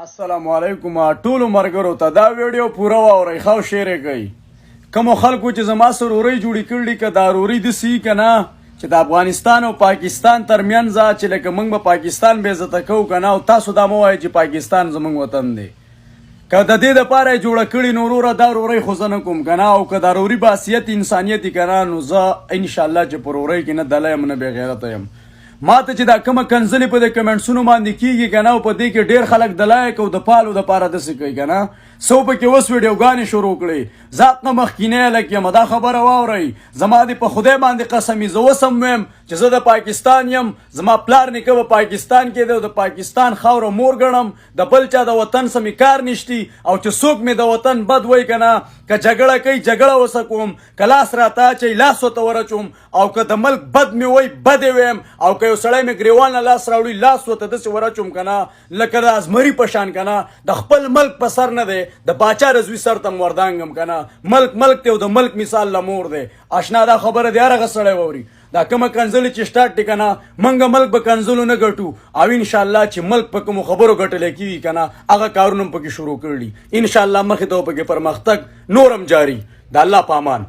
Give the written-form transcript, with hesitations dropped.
السلام علیکم ټولو مرګرو ته دا ویډیو پوره واورئ خو شیر کوي کوم خلکو چې زما سروري جوړی کړي ک ضروري د سی کنه چې د افغانستان او پاکستان ترمنځ چې لکه موږ به پاکستان به عزت کوو کنه او تاسو دا مو وایي چې پاکستان زموږ وطن دی که د دې لپاره جوړ کړي نورو دا ضروري خو زنه کوم کنه او که ضروري باسیت انسانيت کنه نو زه ان شاء الله چې پروري کنه دلایم نه به غیرت یم ما ته چې دا کومه کنځلې په د کمنټسونو باندې کیږي کنه او په دې کې ډیر خلک د لایک او د فالو د پاره داسې کوي کنه سو په کې اوس ویډیوګانې شروع کړي ذات نه مخکینه لکه مدا خبره واورئ زما دې په خدای باندې قسمي زه وسم ویم چې زه د پاکستان یم زما پلار نیکه په پاکستان کې دی د پاکستان خاوره مور ګڼم د بل چا د وطن سمې کار نشتی او چې څوک مې د وطن بد وای کنه که جګړه کوي جګړه وسکوم کلاس راته چې لاس وته ورچوم او که د ملک بد مې وای بد ویم او که یو سړی مې ګریوان لاس راوړي لاس وته داسې ورچوم کنه لکه د ازمري په شان کنه د خپل ملک په سر نه دی د باچا رضوي سر ته وردانګم کنه ملک ته د ملک مثال لمور دی آشنا دا خبره دی هغه سړی ووري دا کومه کنځلې چې سٹارټ دی کنه منګه ملک به کنځلو نه ګټو او ان شاء الله چې ملک په کوم خبرو ګټل کیږي کنه هغه کارونه پکې شروع کړي ان شاء الله مخې ته پکې پرمختګ نورم جاری د الله پامان